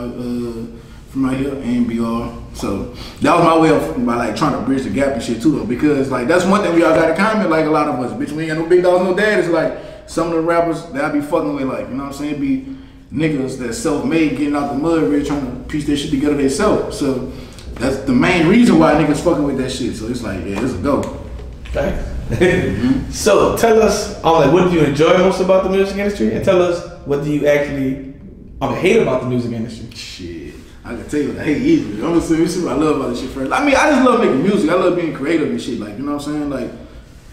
[SPEAKER 2] out here and BR. So that was my way of by like trying to bridge the gap and shit too though, because like that's one thing we all got in common, like a lot of us, bitch, we ain't got no big dogs, no daddies. Like some of the rappers that I be fucking with, like, you know what I'm saying, be niggas that self-made, getting out the mud, really trying to piece their shit together themselves. So that's the main reason why niggas fucking with that shit. So it's like, yeah, it's a go.
[SPEAKER 3] Okay. So tell us, like, what do you enjoy most about the music industry, and tell us what do you actually hate about the music industry.
[SPEAKER 2] Shit, I can tell you what I hate easily. I'm gonna see what I love about this shit first. I mean, I just love making music. I love being creative and shit. Like, you know what I'm saying? Like,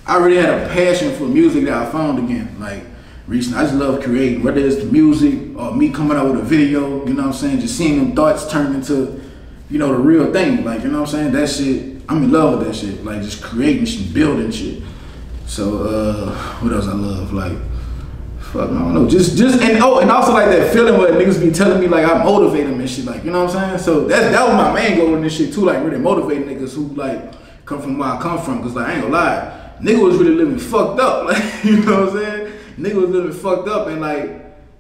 [SPEAKER 2] I already had a passion for music that I found again. Like, recently, I just love creating, whether it's the music or me coming out with a video. You know what I'm saying? Just seeing them thoughts turn into, you know, the real thing. Like, you know what I'm saying? That shit, I'm in love with that shit. Like, just creating shit, building shit. So, what else I love? Like, fuck, I don't know. Just and also like that feeling where niggas be telling me like I motivate them and shit. Like, you know what I'm saying? So that was my main goal in this shit too. Like, really motivate niggas who like come from where I come from. Cause like I ain't gonna lie, nigga was really living fucked up. Like, you know what I'm saying? Nigga was living fucked up and like,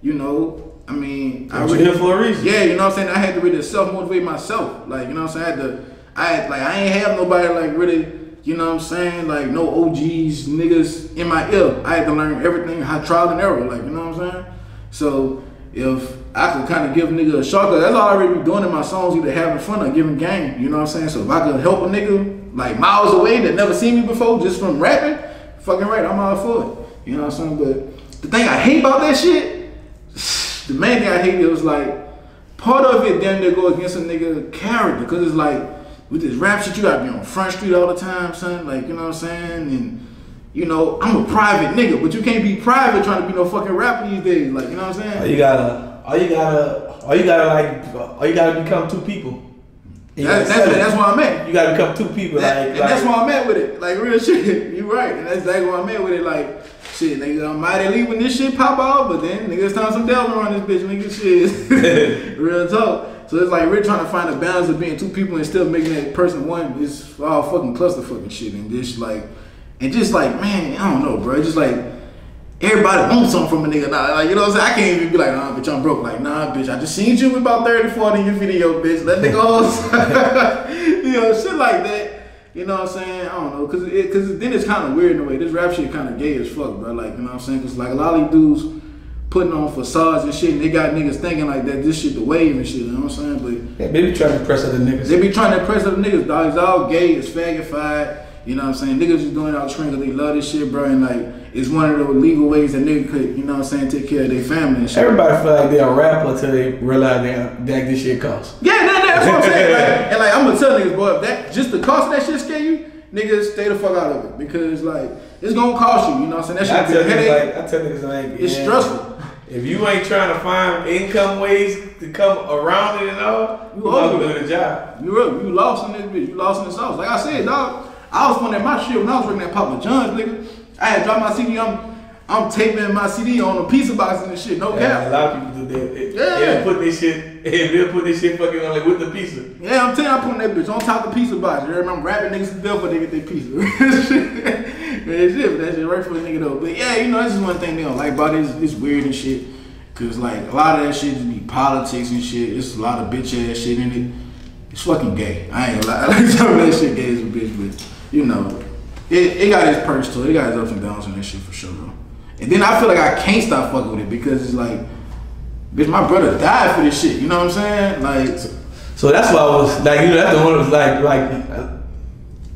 [SPEAKER 2] you know, I mean, I
[SPEAKER 3] really here for a reason.
[SPEAKER 2] Yeah, you know what I'm saying? I had to really self-motivate myself. Like, you know what I'm saying? I ain't have nobody like really, you know what I'm saying? Like no OGs, niggas in my ear. I had to learn everything, how trial and error, like, you know what I'm saying? So if I could kind of give a nigga a shortcut, that's all I really be doing in my songs, either having fun or giving game, you know what I'm saying? So if I could help a nigga like miles away that never seen me before just from rapping, fucking right, I'm all for it. You know what I'm saying? But the thing I hate about that shit, the main thing I hate is like, part of it damn near go against a nigga character, cause it's like, with this rap shit, you gotta be on Front Street all the time, son. Like, you know what I'm saying? And, you know, I'm a private nigga, but you can't be private trying to be no fucking rapper these days. Like, you know what I'm saying?
[SPEAKER 3] You gotta become two people.
[SPEAKER 2] That's where I'm at.
[SPEAKER 3] You gotta become two people.
[SPEAKER 2] And that's where I'm at with it. Like, real shit. You right. And that's exactly where I'm at with it. Like, shit, nigga, I'm mighty leave when this shit pop out, but then nigga, it's time some devil around this bitch, nigga. Shit. Real talk. So it's like we're trying to find a balance of being two people and still making that person one. It's all fucking cluster fucking shit and just like man, I don't know, bro. It's just like everybody wants something from a nigga now. Like, you know what I'm saying? I can't even be like, nah, bitch, I'm broke. Like, nah, bitch, I just seen you with about 30, 40 in your video, bitch. Let me go. You know, shit like that. You know what I'm saying? I don't know, cause then it's kind of weird in a way. This rap shit kind of gay as fuck, bro. Like, you know what I'm saying? Cause like a lot of these dudes putting on facades and shit, and they got niggas thinking like that this shit the wave and shit, you know what I'm saying? But
[SPEAKER 3] yeah, they be trying to impress other niggas.
[SPEAKER 2] They be trying to impress other niggas, dog. It's all gay, it's faggotified, you know what I'm saying? Niggas just doing it out screen because they love this shit, bro, and like, it's one of the legal ways that niggas could, you know what I'm saying, take care of their family and shit.
[SPEAKER 3] Everybody feel like they're a rapper until they realize that this shit costs.
[SPEAKER 2] Yeah, that's what I'm saying. Like, and like, I'm gonna tell niggas, boy, if that, just the cost of that shit scare you, niggas stay the fuck out of it, because like, it's gonna cost you, you know what I'm saying? That shit be a headache.
[SPEAKER 3] I tell niggas like,
[SPEAKER 2] it's stressful.
[SPEAKER 3] If you ain't trying to find income ways to come around it and all, you not doing the job.
[SPEAKER 2] You lost in this bitch. You lost in the sauce. Like I said, dog, I was funding my shit when I was working at Papa John's, nigga. I had dropped my CD. I'm taping my CD on a pizza box and shit. No cap.
[SPEAKER 3] A lot of people do that. They put this shit Hey, they'll put this shit fucking on like with the pizza.
[SPEAKER 2] Yeah, I'm telling you, I'm putting that bitch on top of the pizza box. You remember, I'm rapping niggas to death when they get their pizza. That shit right for a nigga though. But yeah, you know, that's just one thing they don't like about it. It's weird and shit. Cause like a lot of that shit just be politics and shit. It's a lot of bitch ass shit in it. It's fucking gay. I ain't gonna lie. Like some of that shit gay as a bitch, but you know, it got its perks to it. It got its ups and downs on that shit for sure though. And then I feel like I can't stop fucking with it because it's like, bitch, my brother died for this shit. You know what I'm saying? Like,
[SPEAKER 3] so that's why I was like, you know, that's the one that was like,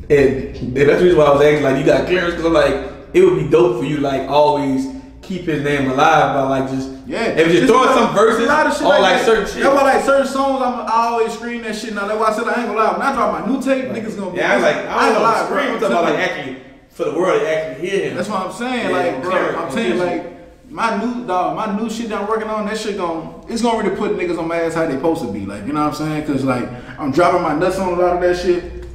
[SPEAKER 3] and that's the reason why I was asking, like, you got clearance, because I'm like, it would be dope for you, like, always keep his name alive by like just if you're throwing some verses or like certain shit.
[SPEAKER 2] That's why like certain songs I always scream that shit. Now that's why I said I ain't gonna lie. When I drop my new tape, niggas gonna be
[SPEAKER 3] I ain't gonna lie, scream. I'm talking about like actually for the world to actually hear him.
[SPEAKER 2] That's what I'm saying. Like, bro, I'm saying like my new shit that I'm working on, that shit it's gonna really put niggas on my ass how they supposed to be. Like, you know what I'm saying? Cause like I'm dropping my nuts on a lot of that shit.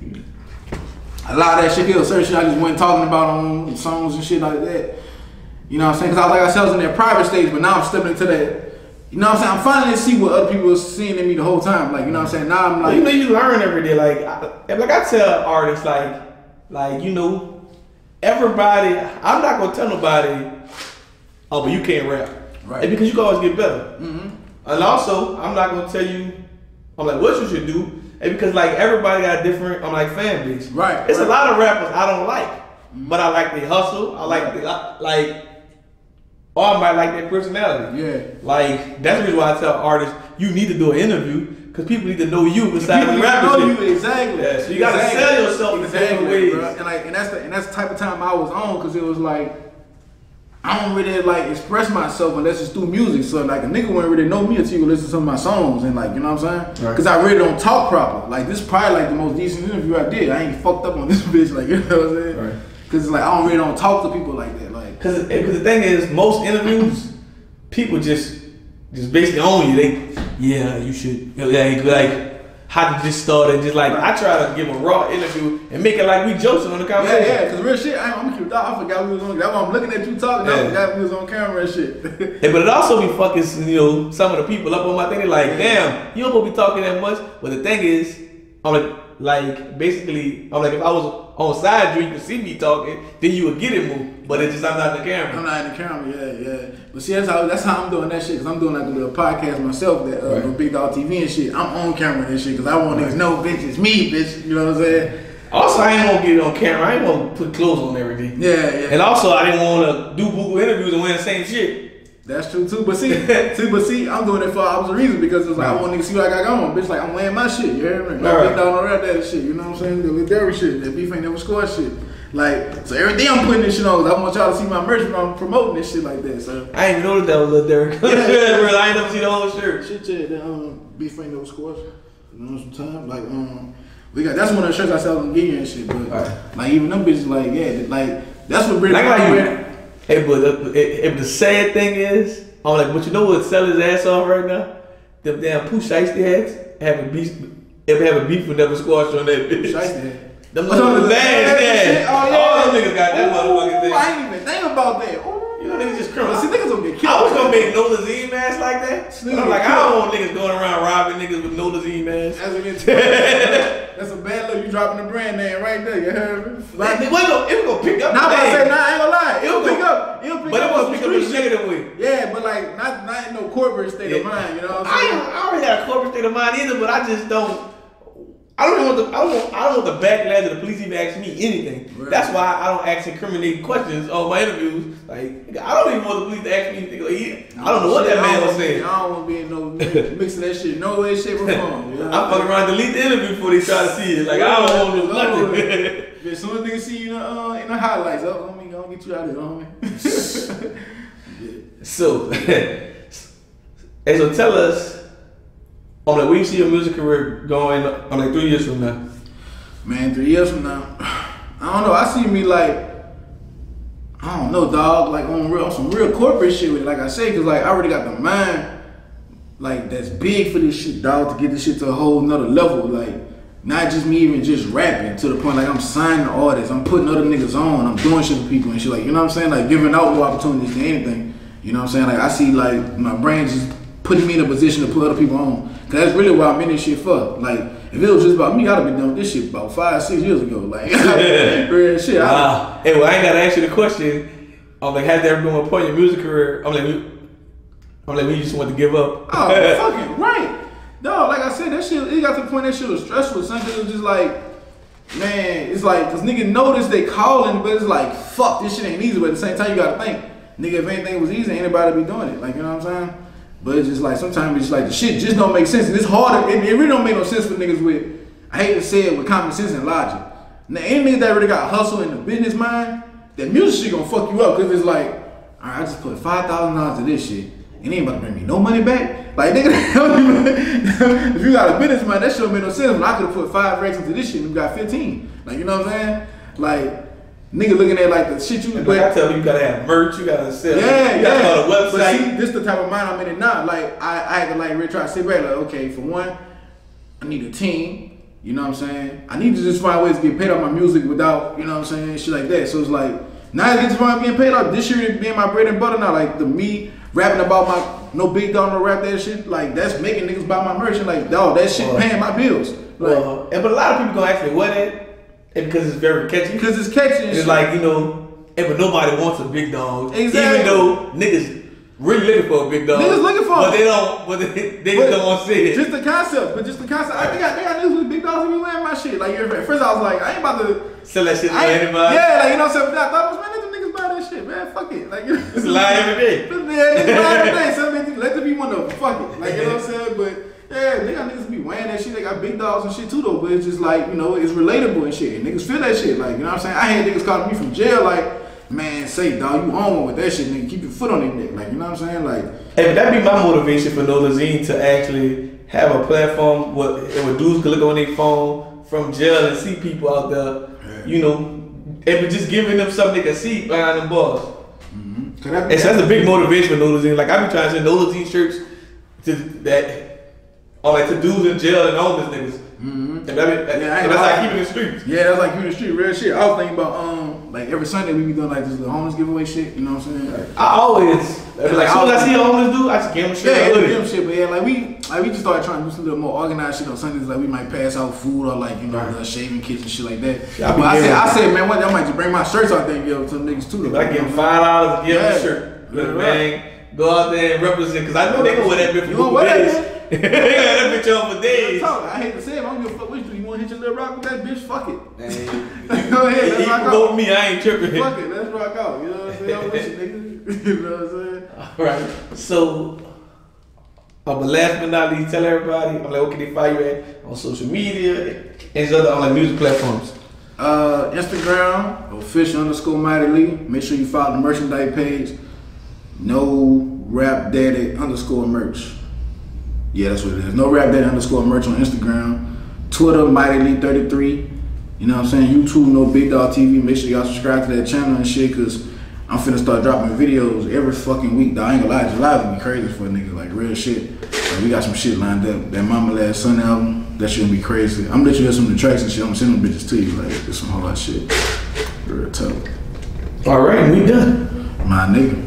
[SPEAKER 2] A lot of that shit, certain shit I just went talking about on songs and shit like that. You know what I'm saying? Cause like I said, I was in their private stage, but now I'm stepping into that. You know what I'm saying? I'm finally see what other people are seeing in me the whole time. Like, you know what I'm saying? Now I'm like,
[SPEAKER 3] you know, you learn every day. Like I tell artists, like you know, everybody. I'm not gonna tell nobody, oh, but you can't rap, right? And because you can always get better. Mm-hmm. And also, I'm not gonna tell you, I'm like, what you should do. And because like everybody got different, like fan base.
[SPEAKER 2] Right.
[SPEAKER 3] It's a lot of rappers I don't like, but I like their hustle. I like. Or I might like their personality.
[SPEAKER 2] Yeah.
[SPEAKER 3] Like, that's the reason why I tell artists, you need to do an interview, because people need to know you besides the rappers.
[SPEAKER 2] Know you, exactly.
[SPEAKER 3] Yeah, so you gotta sell yourself in different ways.
[SPEAKER 2] Bro. And that's the type of time I was on, because it was like, I don't really like express myself unless it's through music. So like a nigga wouldn't really know me until you listen to some of my songs and like, you know what I'm saying? Because I really don't talk proper. Like this is probably like the most decent interview I did. I ain't fucked up on this bitch, like, you know what I'm saying? Right. Because it's like I don't talk to people like that. Like,
[SPEAKER 3] because the thing is, most interviews, people just basically own you. You should like how to just start and just like I try to give a raw interview and make it like we joking on the conversation.
[SPEAKER 2] Yeah, because real shit, I'm gonna keep I forgot we was on. That's why I'm looking at you talking. I forgot we was on camera and shit.
[SPEAKER 3] But it also be fucking, you know, some of the people up on my thing. They're like, damn, you don't supposed to be talking that much. But the thing is, I'm like basically, I'm like, if I was on side view, you could see me talking, then you would get it moved. But it's just I'm not in the camera.
[SPEAKER 2] I'm not in the camera, yeah. But see, that's how I'm doing that shit. Cause I'm doing like a little podcast myself that Big Dog TV and shit. I'm on camera and shit, cause I want niggas know, bitch, it's me, bitch. You know what I'm saying?
[SPEAKER 3] Also, I ain't gonna get it on camera. I ain't gonna put clothes on everything.
[SPEAKER 2] Yeah.
[SPEAKER 3] And also, I didn't want to do Google interviews and wear the same shit.
[SPEAKER 2] That's true too, but see, I'm doing it for opposite reason because it's like I want niggas to see what I got going, bitch. Like I'm wearing my shit, you hear me? Like Big Dog on that shit, you know what I'm saying? The Lil Derrick shit, that beef ain't never scored shit. Like, so everything I'm putting this shit on, I want y'all to see my merch when I'm promoting this shit like that. So
[SPEAKER 3] I ain't know that was Lil Derrick. I ain't never seen the whole shirt.
[SPEAKER 2] Shit, that beef ain't never scored. You know, sometimes like we got that's one of the shirts I sell on Gideon and shit, but like even them bitches like that's what really
[SPEAKER 3] Hey, but if the sad thing is, I'm like, but you know what sell his ass off right now? Them damn Pooh Shiesty heads having beef would never squash on that bitch. Them little lads there.
[SPEAKER 2] Oh yeah.
[SPEAKER 3] All them niggas got that motherfucking thing.
[SPEAKER 2] I ain't even think about that.
[SPEAKER 3] You know niggas just criminal.
[SPEAKER 2] See, niggas gonna get killed.
[SPEAKER 3] I was gonna make Nolazine masks like that. But I'm like, I don't want niggas going around robbing niggas with Nolazine masks.
[SPEAKER 2] That's a bad look. You dropping the brand name right there. You heard me?
[SPEAKER 3] Like, it was gonna pick up.
[SPEAKER 2] Nah, I ain't gonna lie. It'll pick up.
[SPEAKER 3] But it won't pick up in a negative way.
[SPEAKER 2] Yeah, but like not in no corporate state of mind. You know what I'm saying?
[SPEAKER 3] I already got a corporate state of mind either, but I just don't. I don't want the backlash of the police even asking me anything. Right. That's why I don't ask incriminating questions on my interviews. Like, I don't even want the police to ask me anything. Like, I don't know what that man was saying.
[SPEAKER 2] I don't want to be in no mixing that shit, no way, shape, or form. You know?
[SPEAKER 3] I'm fucking around delete the interview before they try to see it. Like, I don't want to do nothing.
[SPEAKER 2] As soon as niggas see you in the highlights, I'm gonna get you out of there, homie.
[SPEAKER 3] So tell us. I'm like, where you see your music career going? I'm like 3 years from now.
[SPEAKER 2] Man, 3 years from now, I don't know. I see me like, I don't know, dog. Like on some real corporate shit with it. Like I say, cause like I already got the mind, like that's big for this shit, dog. To get this shit to a whole nother level. Like not just me even just rapping to the point like I'm signing artists, I'm putting other niggas on, I'm doing shit for people and shit. Like you know what I'm saying? Like giving out more opportunities than anything. You know what I'm saying? Like I see like my brain just putting me in a position to put other people on. Cause that's really what I'm in this shit for. Like, if it was just about me, I'd have been done with this shit about 5-6 years ago. Like, real shit.
[SPEAKER 3] Wow. Hey, well, I ain't gotta ask you the question. I'm like, has there been a point in your music career? I'm like, we just want to give up.
[SPEAKER 2] Oh, fucking right. No, like I said, that shit, it got to the point that shit was stressful. Something was just like, man, it's like, cause niggas notice they calling, but it's like, fuck, this shit ain't easy. But at the same time, you gotta think, nigga, if anything was easy, anybody be doing it. Like, you know what I'm saying? But it's just like, sometimes it's just like, the shit just don't make sense. And it's harder, it really don't make no sense for niggas with, I hate to say it, with common sense and logic. Now, any niggas that really got hustle in the business mind, that music shit gonna fuck you up. Cause it's like, all right, I just put $5,000 to this shit. It ain't about to bring me no money back. Like, nigga, if you got a business mind, that shit don't make no sense. When I could have put 5 racks into this shit and we got 15. Like, you know what I'm saying? Like, nigga looking at like the shit you.
[SPEAKER 3] But I tell you, you gotta have merch, you gotta sell.
[SPEAKER 2] Yeah,
[SPEAKER 3] you gotta go to the website.
[SPEAKER 2] But see, this the type of mind I'm in it now. Like, I had to like really try to sit back. Like, okay, for one, I need a team. You know what I'm saying? I need to just find ways to get paid off my music without, you know what I'm saying, shit like that. So it's like, now I get to find getting paid off. This year being my bread and butter now. Like, the me rapping about my no big dog, no rap, that shit, like, that's making niggas buy my merch. And like, dog, that shit paying my bills. Like,
[SPEAKER 3] but a lot of people gonna ask me what it, and because it's very catchy.
[SPEAKER 2] Because it's catchy and
[SPEAKER 3] it's
[SPEAKER 2] shit.
[SPEAKER 3] like, you know, but nobody wants a big dog.
[SPEAKER 2] Exactly.
[SPEAKER 3] Even though niggas really looking for a big dog.
[SPEAKER 2] Niggas looking for
[SPEAKER 3] but they don't, but they just don't want to see it.
[SPEAKER 2] Just the concept, but just the concept. I think they got niggas with big dogs who be wearing my shit. Like, at first I was like, I ain't about to
[SPEAKER 3] sell that shit to anybody.
[SPEAKER 2] Yeah, like, you know what I'm saying? I thought, man, let them niggas buy that shit, man. Fuck it. Like, you know,
[SPEAKER 3] it's a lie every day.
[SPEAKER 2] Yeah, niggas buy every day. So let them be one of them. Fuck it. Like, you know what I'm saying? But yeah, they got niggas be wearing that shit. They got big dogs and shit too, though. But it's just like, you know, it's relatable and shit. And niggas feel that shit. Like, you know what I'm saying? I had niggas calling me from jail, like, man, say, dog, you on with that shit, nigga. Keep your foot on their neck. Like, you know what I'm saying? Like,
[SPEAKER 3] hey, but that'd be my motivation for Nolazine to actually have a platform where dudes could look on their phone from jail and see people out there, you know, and just giving them something they can see behind the bars.
[SPEAKER 2] Mm-hmm.
[SPEAKER 3] And so that's a big motivation for Nolazine. Like, I be trying to send Nolazine shirts to dudes in jail and homeless niggas.
[SPEAKER 2] Mm-hmm.
[SPEAKER 3] And that's like keeping the streets.
[SPEAKER 2] Yeah, that's like keeping the street, real shit. I was thinking about like every Sunday we be doing like this little homeless giveaway shit. You know what I'm saying? Like,
[SPEAKER 3] I always like, as soon as I see a homeless dude, I just give him shit.
[SPEAKER 2] Yeah, give him shit. But yeah, like we just started trying to do some little more organized shit on Sundays. Like, we might pass out food or like, you know, the shaving kits and shit like that.
[SPEAKER 3] Yeah,
[SPEAKER 2] but I said, man, one day I might just bring my shirts out there and give them to some niggas too.
[SPEAKER 3] I give them $5 to give them a shirt. Look, man, go out there and represent, because I know they gonna wear that bitch for days. They got that bitch on for days.
[SPEAKER 2] I hate to say it, I don't give a fuck which do you want to hit your little rock with that bitch? Fuck it.
[SPEAKER 3] Hey,
[SPEAKER 2] go ahead, let's rock out.
[SPEAKER 3] Me, I ain't tripping.
[SPEAKER 2] Fuck it, let's rock out. You know what I'm saying? I'm with you, nigga. You know what I'm saying?
[SPEAKER 3] All right. So, but last but not least, tell everybody, I'm like, where can they find you at on social media and other on like music platforms?
[SPEAKER 2] Instagram, official_Mighty. Make sure you follow the merchandise page. No Rap Daddy _merch. Yeah, that's what it is. No Rap Daddy _merch on Instagram. Twitter, Mighty 33. You know what I'm saying? YouTube, No Big Dog TV. Make sure y'all subscribe to that channel and shit, cause I'm finna start dropping videos every fucking week. Dog, I ain't gonna lie, July gonna be crazy for a nigga, like real shit. Like, we got some shit lined up. That Mama Last Son album, that shit gonna be crazy. I'm gonna let you hear some of the tracks and shit. I'm gonna send them bitches to you. Like, it's some hard shit. Real tough.
[SPEAKER 3] All right, we done.
[SPEAKER 2] My nigga.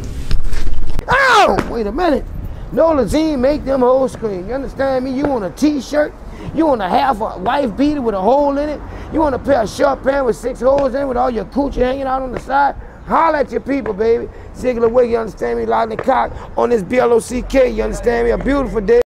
[SPEAKER 1] Oh, wait a minute. Nolazine make them hoes scream. You understand me? You want a t-shirt? You want a half a wife beater with a hole in it? You want a pair of short pants with 6 holes in it with all your coochie hanging out on the side? Holla at your people, baby. Singular way, you understand me? Loud and cock on this BLOCK, you understand me? A beautiful day.